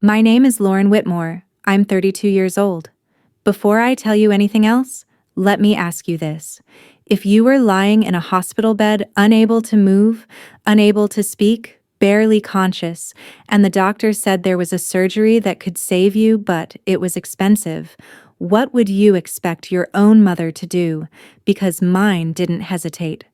My name is Lauren Whitmore. I'm 32 years old. Before I tell you anything else, let me ask you this. If you were lying in a hospital bed, unable to move, unable to speak, barely conscious, and the doctor said there was a surgery that could save you, but it was expensive, what would you expect your own mother to do? Because mine didn't hesitate.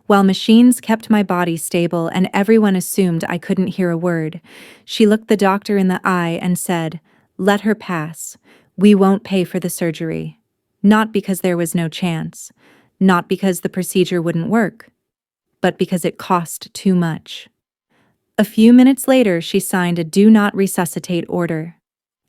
While machines kept my body stable and everyone assumed I couldn't hear a word, she looked the doctor in the eye and said, "Let her pass. We won't pay for the surgery." Not because there was no chance, not because the procedure wouldn't work, but because it cost too much. A few minutes later, she signed a do not resuscitate order.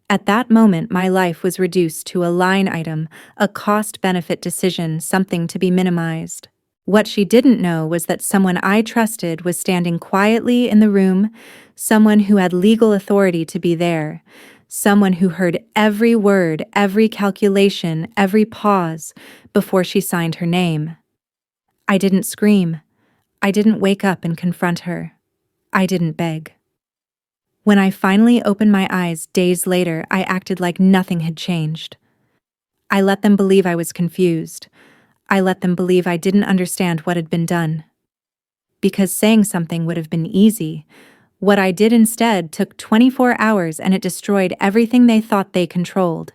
At that moment, my life was reduced to a line item, a cost-benefit decision, something to be minimized. What she didn't know was that someone I trusted was standing quietly in the room, someone who had legal authority to be there, someone who heard every word, every calculation, every pause before she signed her name. I didn't scream. I didn't wake up and confront her. I didn't beg. When I finally opened my eyes days later, I acted like nothing had changed. I let them believe I was confused. I let them believe I didn't understand what had been done. Because saying something would have been easy, what I did instead took 24 hours and it destroyed everything they thought they controlled.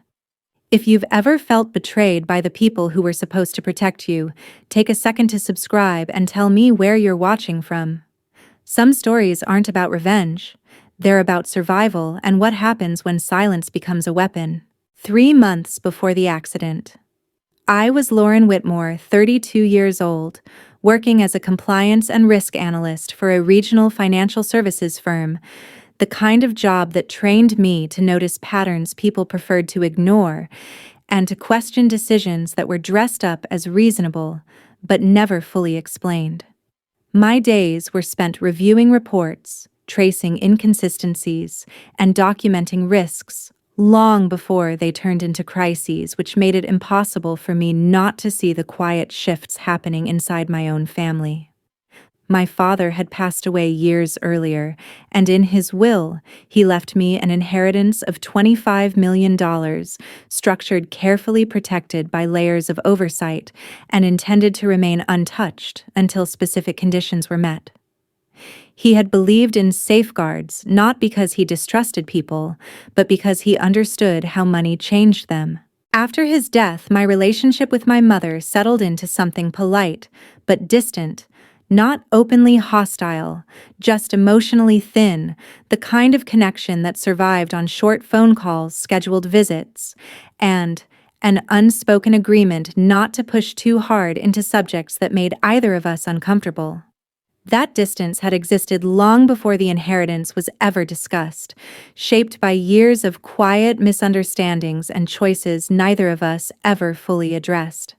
If you've ever felt betrayed by the people who were supposed to protect you, take a second to subscribe and tell me where you're watching from. Some stories aren't about revenge. They're about survival and what happens when silence becomes a weapon. 3 months before the accident, I was Lauren Whitmore, 32 years old, working as a compliance and risk analyst for a regional financial services firm, the kind of job that trained me to notice patterns people preferred to ignore and to question decisions that were dressed up as reasonable but never fully explained. My days were spent reviewing reports, tracing inconsistencies, and documenting risks long before they turned into crises, which made it impossible for me not to see the quiet shifts happening inside my own family. My father had passed away years earlier, and in his will, he left me an inheritance of $25 million, structured carefully protected by layers of oversight and intended to remain untouched until specific conditions were met. He had believed in safeguards not because he distrusted people, but because he understood how money changed them. After his death, my relationship with my mother settled into something polite, but distant, not openly hostile, just emotionally thin, the kind of connection that survived on short phone calls, scheduled visits, and an unspoken agreement not to push too hard into subjects that made either of us uncomfortable. That distance had existed long before the inheritance was ever discussed, shaped by years of quiet misunderstandings and choices neither of us ever fully addressed.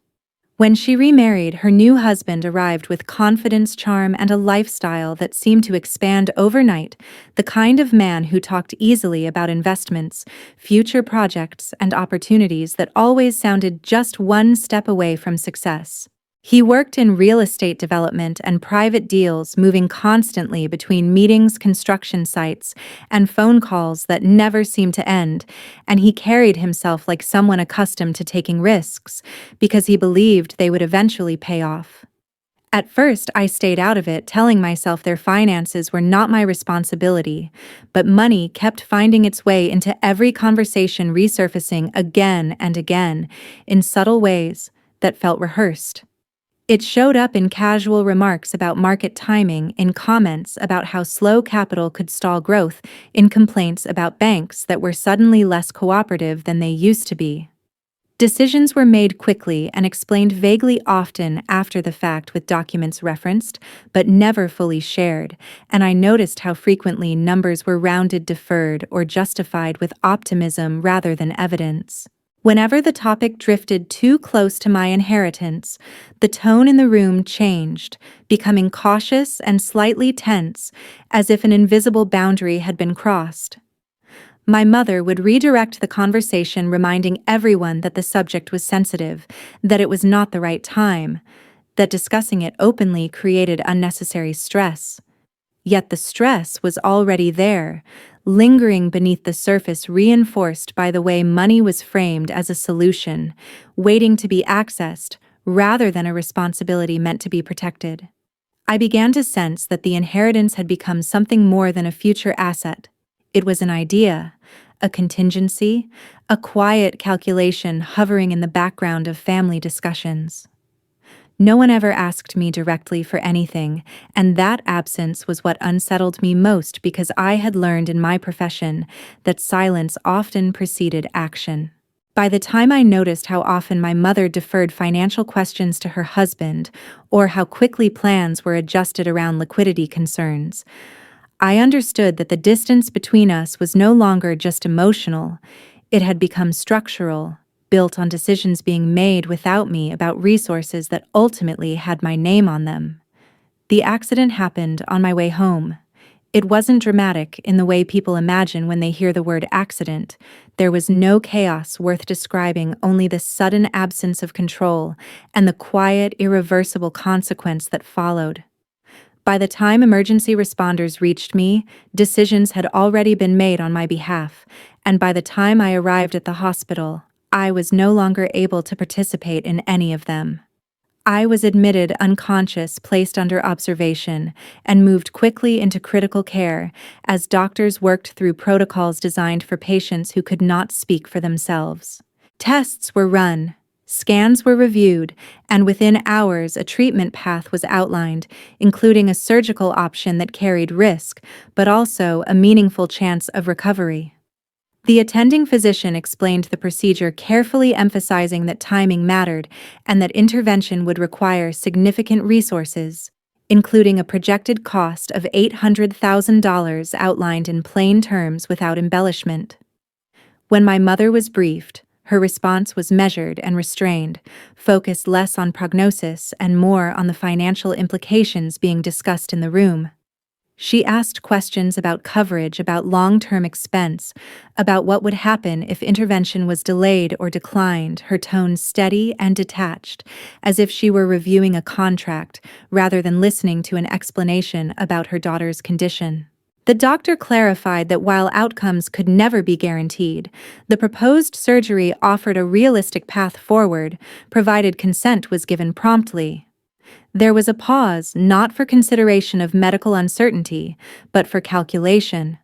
When she remarried, her new husband arrived with confidence, charm, and a lifestyle that seemed to expand overnight, the kind of man who talked easily about investments, future projects, and opportunities that always sounded just one step away from success. He worked in real estate development and private deals, moving constantly between meetings, construction sites, and phone calls that never seemed to end, and he carried himself like someone accustomed to taking risks, because he believed they would eventually pay off. At first, I stayed out of it, telling myself their finances were not my responsibility, but money kept finding its way into every conversation, resurfacing again and again, in subtle ways that felt rehearsed. It showed up in casual remarks about market timing, in comments about how slow capital could stall growth, in complaints about banks that were suddenly less cooperative than they used to be. Decisions were made quickly and explained vaguely, often after the fact, with documents referenced, but never fully shared, and I noticed how frequently numbers were rounded, deferred, or justified with optimism rather than evidence. Whenever the topic drifted too close to my inheritance, the tone in the room changed, becoming cautious and slightly tense, as if an invisible boundary had been crossed. My mother would redirect the conversation, reminding everyone that the subject was sensitive, that it was not the right time, that discussing it openly created unnecessary stress. Yet the stress was already there, lingering beneath the surface, reinforced by the way money was framed as a solution, waiting to be accessed rather than a responsibility meant to be protected. I began to sense that the inheritance had become something more than a future asset. It was an idea, a contingency, a quiet calculation hovering in the background of family discussions. No one ever asked me directly for anything, and that absence was what unsettled me most, because I had learned in my profession that silence often preceded action. By the time I noticed how often my mother deferred financial questions to her husband, or how quickly plans were adjusted around liquidity concerns, I understood that the distance between us was no longer just emotional. It had become structural, built on decisions being made without me about resources that ultimately had my name on them. The accident happened on my way home. It wasn't dramatic in the way people imagine when they hear the word accident. There was no chaos worth describing, only the sudden absence of control and the quiet, irreversible consequence that followed. By the time emergency responders reached me, decisions had already been made on my behalf, and by the time I arrived at the hospital, I was no longer able to participate in any of them. I was admitted unconscious, placed under observation, and moved quickly into critical care as doctors worked through protocols designed for patients who could not speak for themselves. Tests were run, scans were reviewed, and within hours a treatment path was outlined, including a surgical option that carried risk, but also a meaningful chance of recovery. The attending physician explained the procedure, carefully emphasizing that timing mattered and that intervention would require significant resources, including a projected cost of $800,000 outlined in plain terms without embellishment. When my mother was briefed, her response was measured and restrained, focused less on prognosis and more on the financial implications being discussed in the room. She asked questions about coverage, about long-term expense, about what would happen if intervention was delayed or declined, her tone steady and detached, as if she were reviewing a contract rather than listening to an explanation about her daughter's condition. The doctor clarified that while outcomes could never be guaranteed, the proposed surgery offered a realistic path forward, provided consent was given promptly. There was a pause, not for consideration of medical uncertainty, but for calculation.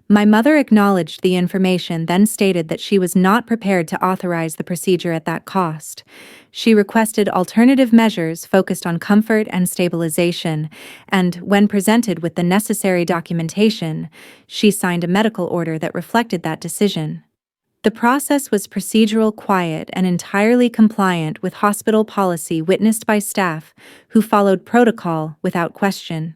My mother acknowledged the information, then stated that she was not prepared to authorize the procedure at that cost. She requested alternative measures focused on comfort and stabilization, and when presented with the necessary documentation, she signed a medical order that reflected that decision. The process was procedural, quiet, and entirely compliant with hospital policy, witnessed by staff who followed protocol without question.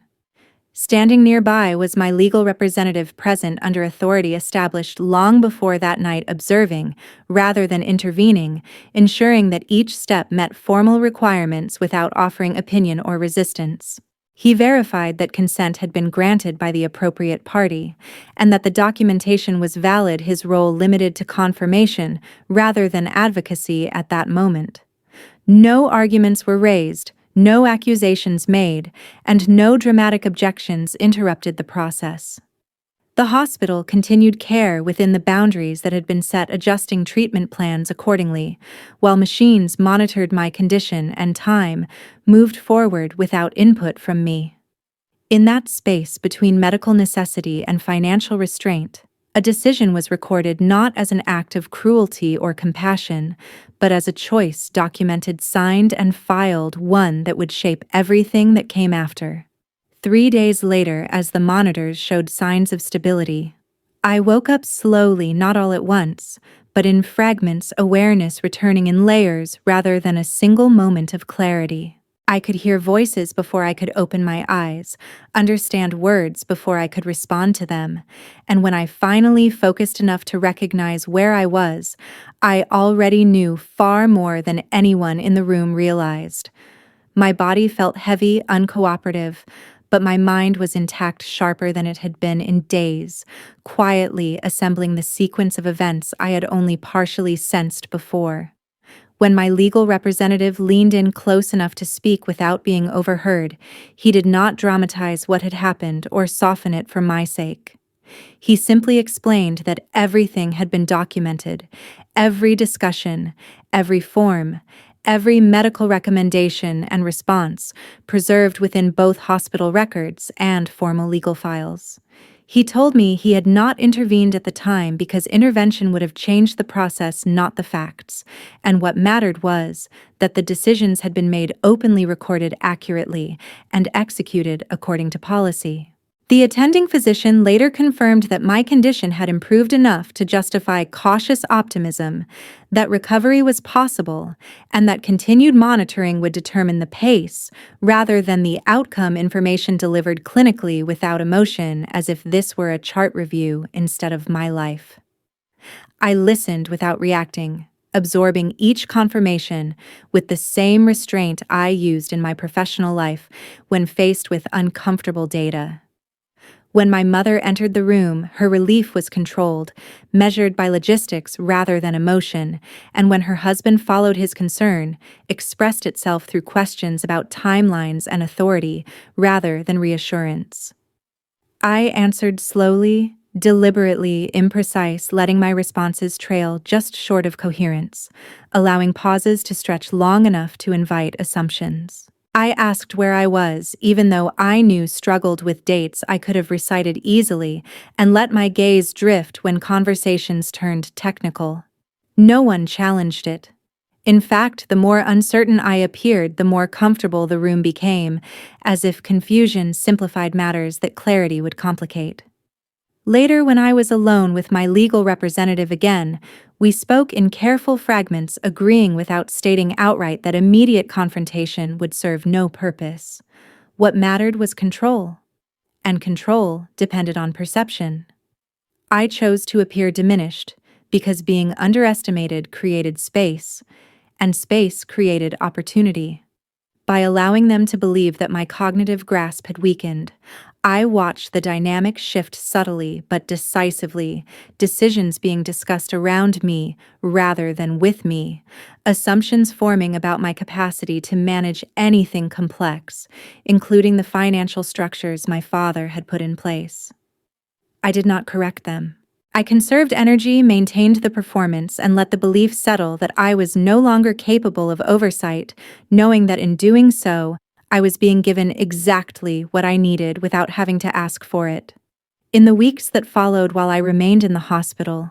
Standing nearby was my legal representative, present under authority established long before that night, observing rather than intervening, ensuring that each step met formal requirements without offering opinion or resistance. He verified that consent had been granted by the appropriate party, and that the documentation was valid, his role limited to confirmation rather than advocacy at that moment. No arguments were raised, no accusations made, and no dramatic objections interrupted the process. The hospital continued care within the boundaries that had been set, adjusting treatment plans accordingly, while machines monitored my condition and time moved forward without input from me. In that space between medical necessity and financial restraint, a decision was recorded not as an act of cruelty or compassion, but as a choice documented, signed, and filed, one that would shape everything that came after. 3 days later, as the monitors showed signs of stability, I woke up slowly, not all at once, but in fragments, awareness returning in layers rather than a single moment of clarity. I could hear voices before I could open my eyes, understand words before I could respond to them, and when I finally focused enough to recognize where I was, I already knew far more than anyone in the room realized. My body felt heavy, uncooperative, but my mind was intact, sharper than it had been in days, quietly assembling the sequence of events I had only partially sensed before. When my legal representative leaned in close enough to speak without being overheard, he did not dramatize what had happened or soften it for my sake. He simply explained that everything had been documented, every discussion, every form, every medical recommendation and response preserved within both hospital records and formal legal files. He told me he had not intervened at the time because intervention would have changed the process, not the facts, and what mattered was that the decisions had been made openly recorded accurately and executed according to policy. The attending physician later confirmed that my condition had improved enough to justify cautious optimism, that recovery was possible, and that continued monitoring would determine the pace, rather than the outcome information delivered clinically without emotion, as if this were a chart review instead of my life. I listened without reacting, absorbing each confirmation with the same restraint I used in my professional life when faced with uncomfortable data. When my mother entered the room, her relief was controlled, measured by logistics rather than emotion, and when her husband followed his concern, expressed itself through questions about timelines and authority rather than reassurance. I answered slowly, deliberately imprecise, letting my responses trail just short of coherence, allowing pauses to stretch long enough to invite assumptions. I asked where I was, even though I knew struggled with dates I could have recited easily, and let my gaze drift when conversations turned technical. No one challenged it. In fact, the more uncertain I appeared, the more comfortable the room became, as if confusion simplified matters that clarity would complicate. Later, when I was alone with my legal representative again, we spoke in careful fragments, agreeing without stating outright that immediate confrontation would serve no purpose. What mattered was control, and control depended on perception. I chose to appear diminished because being underestimated created space, and space created opportunity. By allowing them to believe that my cognitive grasp had weakened, I watched the dynamic shift subtly but decisively, decisions being discussed around me rather than with me, assumptions forming about my capacity to manage anything complex, including the financial structures my father had put in place. I did not correct them. I conserved energy, maintained the performance, and let the belief settle that I was no longer capable of oversight, knowing that in doing so, I was being given exactly what I needed without having to ask for it. In the weeks that followed while I remained in the hospital,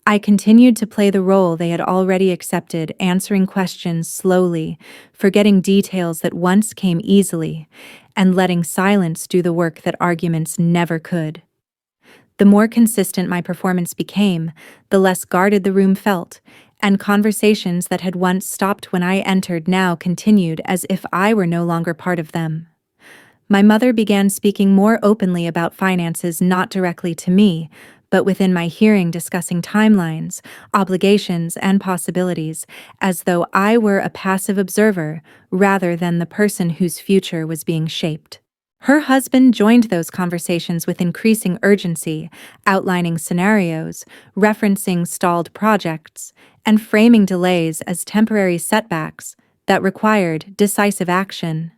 I continued to play the role they had already accepted, answering questions slowly, forgetting details that once came easily, and letting silence do the work that arguments never could. The more consistent my performance became, the less guarded the room felt, and conversations that had once stopped when I entered now continued as if I were no longer part of them. My mother began speaking more openly about finances, not directly to me, but within my hearing, discussing timelines, obligations, and possibilities, as though I were a passive observer rather than the person whose future was being shaped. Her husband joined those conversations with increasing urgency, outlining scenarios, referencing stalled projects, and framing delays as temporary setbacks that required decisive action.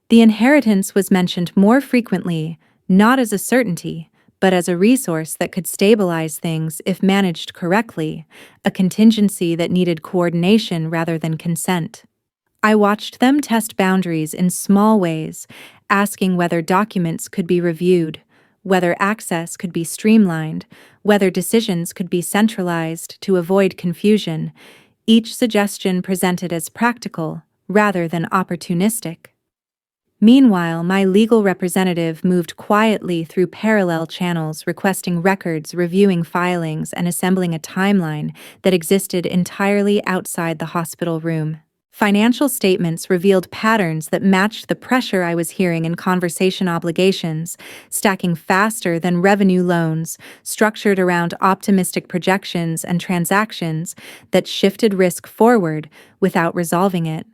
The inheritance was mentioned more frequently, not as a certainty, but as a resource that could stabilize things if managed correctly, a contingency that needed coordination rather than consent. I watched them test boundaries in small ways, asking whether documents could be reviewed, whether access could be streamlined, whether decisions could be centralized to avoid confusion, each suggestion presented as practical rather than opportunistic. Meanwhile, my legal representative moved quietly through parallel channels, requesting records, reviewing filings, and assembling a timeline that existed entirely outside the hospital room. Financial statements revealed patterns that matched the pressure I was hearing in conversation obligations, stacking faster than revenue loans, structured around optimistic projections and transactions that shifted risk forward without resolving it.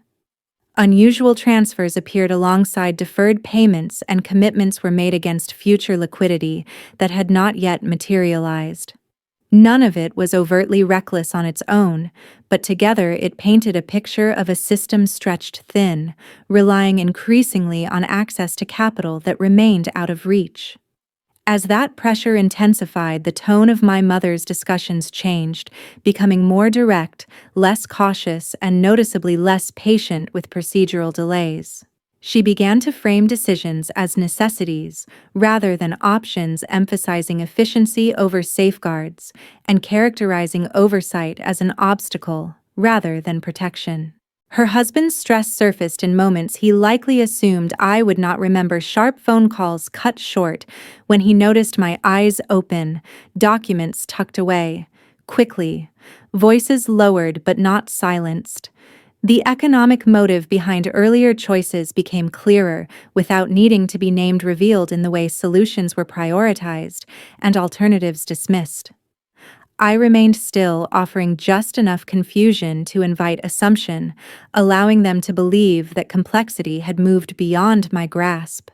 Unusual transfers appeared alongside deferred payments, and commitments were made against future liquidity that had not yet materialized. None of it was overtly reckless on its own, but together it painted a picture of a system stretched thin, relying increasingly on access to capital that remained out of reach. As that pressure intensified, the tone of my mother's discussions changed, becoming more direct, less cautious, and noticeably less patient with procedural delays. She began to frame decisions as necessities rather than options, emphasizing efficiency over safeguards and characterizing oversight as an obstacle rather than protection. Her husband's stress surfaced in moments he likely assumed I would not remember, sharp phone calls cut short when he noticed my eyes open, documents tucked away, quickly, voices lowered but not silenced. The economic motive behind earlier choices became clearer without needing to be named, revealed in the way solutions were prioritized and alternatives dismissed. I remained still, offering just enough confusion to invite assumption, allowing them to believe that complexity had moved beyond my grasp.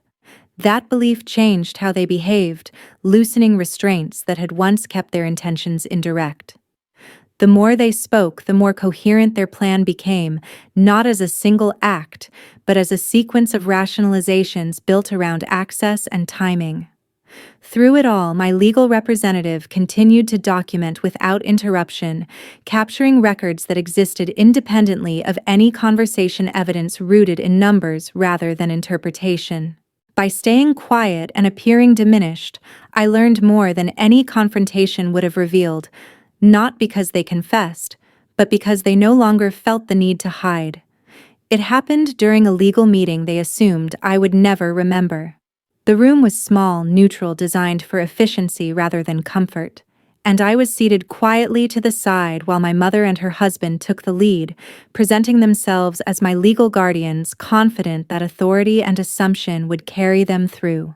That belief changed how they behaved, loosening restraints that had once kept their intentions indirect. The more they spoke, the more coherent their plan became, not as a single act, but as a sequence of rationalizations built around access and timing. Through it all, my legal representative continued to document without interruption, capturing records that existed independently of any conversation, evidence rooted in numbers rather than interpretation. By staying quiet and appearing diminished, I learned more than any confrontation would have revealed, not because they confessed, but because they no longer felt the need to hide. It happened during a legal meeting they assumed I would never remember. The room was small, neutral, designed for efficiency rather than comfort, and I was seated quietly to the side while my mother and her husband took the lead, presenting themselves as my legal guardians, confident that authority and assumption would carry them through.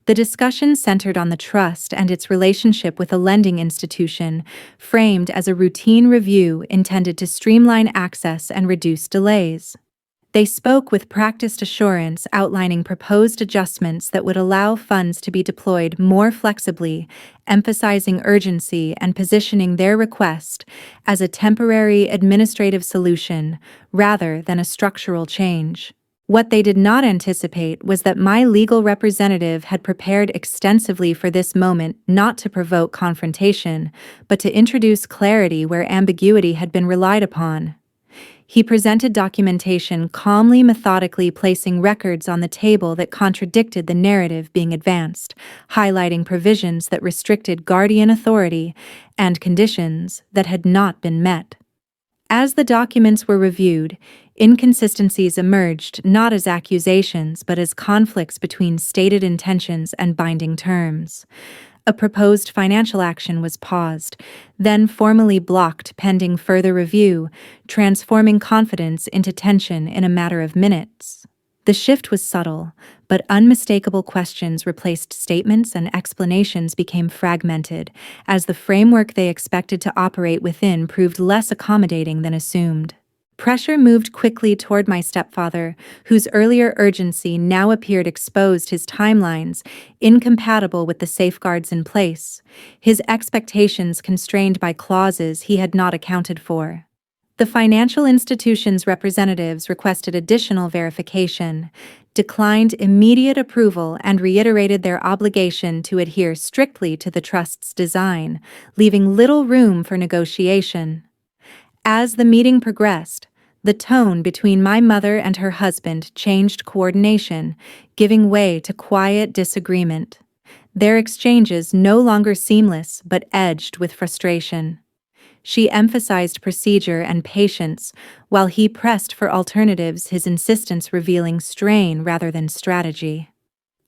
The discussion centered on the trust and its relationship with a lending institution, framed as a routine review intended to streamline access and reduce delays. They spoke with practiced assurance, outlining proposed adjustments that would allow funds to be deployed more flexibly, emphasizing urgency and positioning their request as a temporary administrative solution rather than a structural change. What they did not anticipate was that my legal representative had prepared extensively for this moment, not to provoke confrontation, but to introduce clarity where ambiguity had been relied upon. He presented documentation calmly, methodically, placing records on the table that contradicted the narrative being advanced, highlighting provisions that restricted guardian authority and conditions that had not been met. As the documents were reviewed, inconsistencies emerged not as accusations but as conflicts between stated intentions and binding terms. A proposed financial action was paused, then formally blocked pending further review, transforming confidence into tension in a matter of minutes. The shift was subtle, but unmistakable. Questions replaced statements and explanations became fragmented, as the framework they expected to operate within proved less accommodating than assumed. Pressure moved quickly toward my stepfather, whose earlier urgency now appeared exposed, his timelines incompatible with the safeguards in place, his expectations constrained by clauses he had not accounted for. The financial institution's representatives requested additional verification, declined immediate approval, and reiterated their obligation to adhere strictly to the trust's design, leaving little room for negotiation. As the meeting progressed, the tone between my mother and her husband changed coordination, giving way to quiet disagreement. Their exchanges no longer seamless but edged with frustration. She emphasized procedure and patience, while he pressed for alternatives, his insistence revealing strain rather than strategy.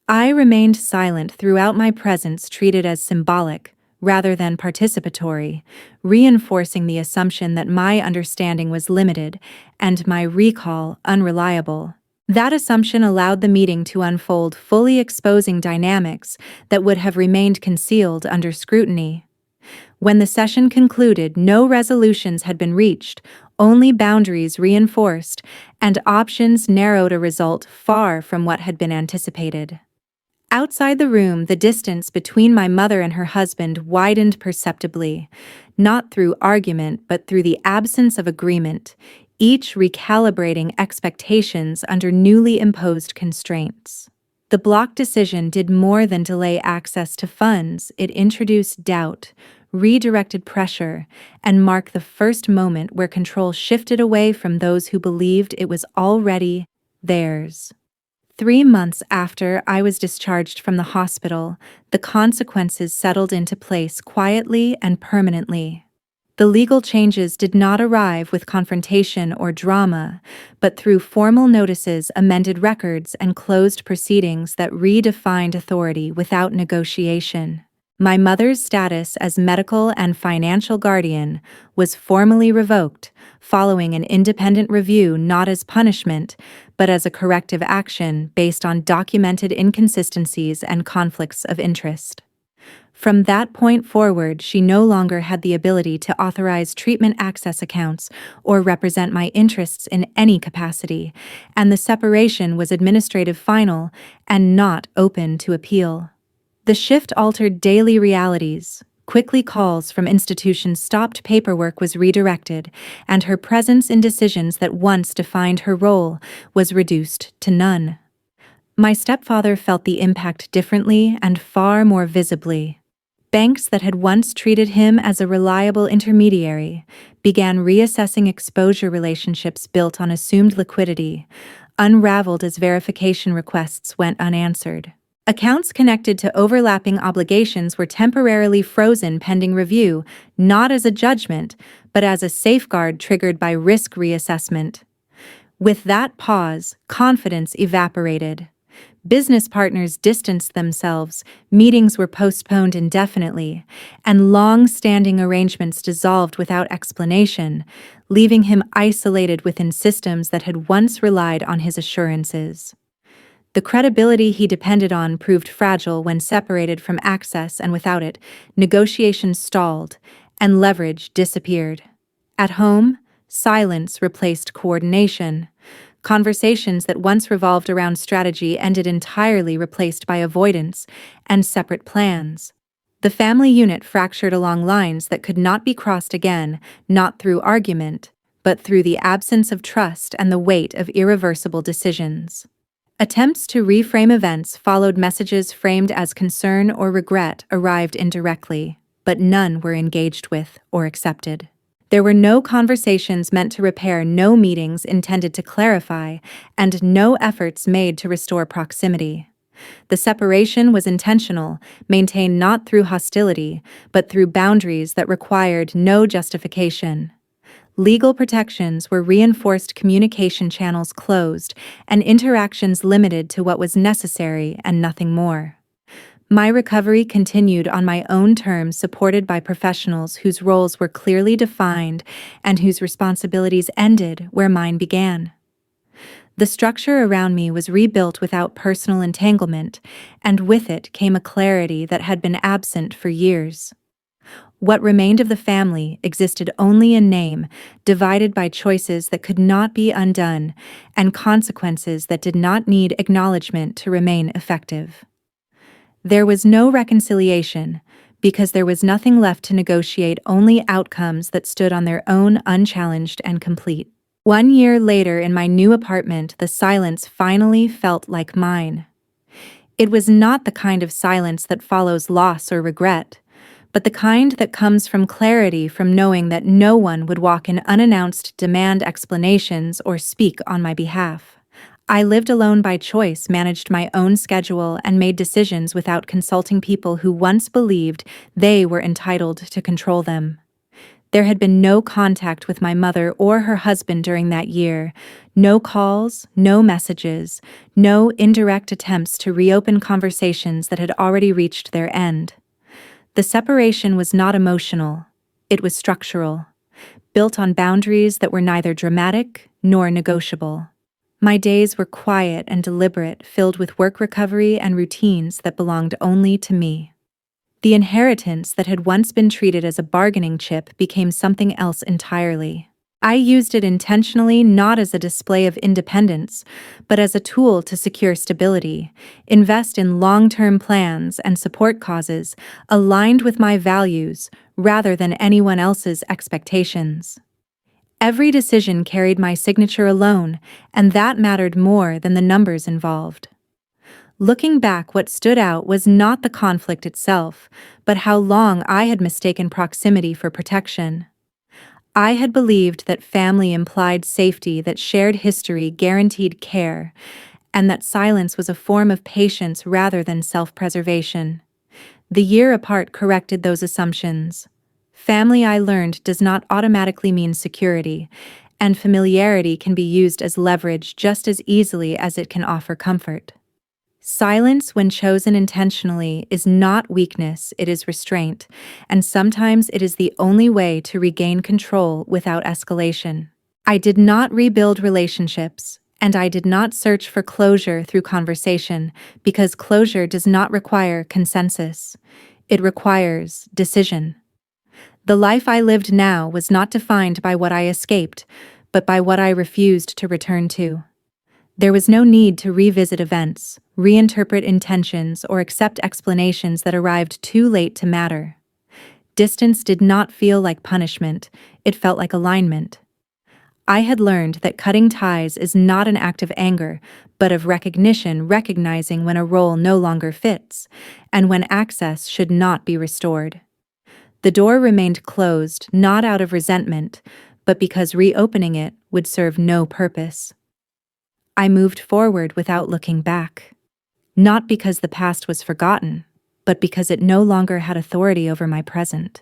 I remained silent throughout, my presence treated as symbolic rather than participatory, reinforcing the assumption that my understanding was limited and my recall unreliable. That assumption allowed the meeting to unfold, fully exposing dynamics that would have remained concealed under scrutiny. When the session concluded, no resolutions had been reached, only boundaries reinforced, and options narrowed, a result far from what had been anticipated. Outside the room, the distance between my mother and her husband widened perceptibly, not through argument but through the absence of agreement, each recalibrating expectations under newly imposed constraints. The block decision did more than delay access to funds. It introduced doubt, redirected pressure, and marked the first moment where control shifted away from those who believed it was already theirs. 3 months after I was discharged from the hospital, the consequences settled into place quietly and permanently. The legal changes did not arrive with confrontation or drama, but through formal notices, amended records, and closed proceedings that redefined authority without negotiation. My mother's status as medical and financial guardian was formally revoked, following an independent review not as punishment, but as a corrective action based on documented inconsistencies and conflicts of interest. From that point forward, she no longer had the ability to authorize treatment access accounts or represent my interests in any capacity, and the separation was administrative final and not open to appeal. The shift altered daily realities. Quickly calls from institutions stopped, paperwork was redirected, and her presence in decisions that once defined her role was reduced to none. My stepfather felt the impact differently and far more visibly. Banks that had once treated him as a reliable intermediary began reassessing exposure relationships built on assumed liquidity, unraveled as verification requests went unanswered. Accounts connected to overlapping obligations were temporarily frozen pending review, not as a judgment, but as a safeguard triggered by risk reassessment. With that pause, confidence evaporated. Business partners distanced themselves, meetings were postponed indefinitely, and long-standing arrangements dissolved without explanation, leaving him isolated within systems that had once relied on his assurances. The credibility he depended on proved fragile when separated from access, and without it, negotiations stalled, and leverage disappeared. At home, silence replaced coordination. Conversations that once revolved around strategy ended entirely, replaced by avoidance and separate plans. The family unit fractured along lines that could not be crossed again, not through argument, but through the absence of trust and the weight of irreversible decisions. Attempts to reframe events followed. Messages framed as concern or regret arrived indirectly, but none were engaged with or accepted. There were no conversations meant to repair, no meetings intended to clarify, and no efforts made to restore proximity. The separation was intentional, maintained not through hostility, but through boundaries that required no justification. Legal protections were reinforced, communication channels closed, and interactions limited to what was necessary and nothing more. My recovery continued on my own terms, supported by professionals whose roles were clearly defined and whose responsibilities ended where mine began. The structure around me was rebuilt without personal entanglement, and with it came a clarity that had been absent for years. What remained of the family existed only in name, divided by choices that could not be undone and consequences that did not need acknowledgement to remain effective. There was no reconciliation, because there was nothing left to negotiate, only outcomes that stood on their own, unchallenged and complete. 1 year later, in my new apartment, the silence finally felt like mine. It was not the kind of silence that follows loss or regret, but the kind that comes from clarity, from knowing that no one would walk in unannounced, demand explanations, or speak on my behalf. I lived alone by choice, managed my own schedule, and made decisions without consulting people who once believed they were entitled to control them. There had been no contact with my mother or her husband during that year, no calls, no messages, no indirect attempts to reopen conversations that had already reached their end. The separation was not emotional, it was structural, built on boundaries that were neither dramatic nor negotiable. My days were quiet and deliberate, filled with work recovery and routines that belonged only to me. The inheritance that had once been treated as a bargaining chip became something else entirely. I used it intentionally, not as a display of independence, but as a tool to secure stability, invest in long-term plans, and support causes aligned with my values rather than anyone else's expectations. Every decision carried my signature alone, and that mattered more than the numbers involved. Looking back, what stood out was not the conflict itself, but how long I had mistaken proximity for protection. I had believed that family implied safety, that shared history guaranteed care, and that silence was a form of patience rather than self-preservation. The year apart corrected those assumptions. Family, I learned, does not automatically mean security, and familiarity can be used as leverage just as easily as it can offer comfort. Silence, when chosen intentionally, is not weakness, it is restraint, and sometimes it is the only way to regain control without escalation. I did not rebuild relationships, and I did not search for closure through conversation, because closure does not require consensus. It requires decision. The life I lived now was not defined by what I escaped, but by what I refused to return to. There was no need to revisit events, reinterpret intentions, or accept explanations that arrived too late to matter. Distance did not feel like punishment, it felt like alignment. I had learned that cutting ties is not an act of anger, but of recognition, recognizing when a role no longer fits, and when access should not be restored. The door remained closed, not out of resentment, but because reopening it would serve no purpose. I moved forward without looking back. Not because the past was forgotten, but because it no longer had authority over my present.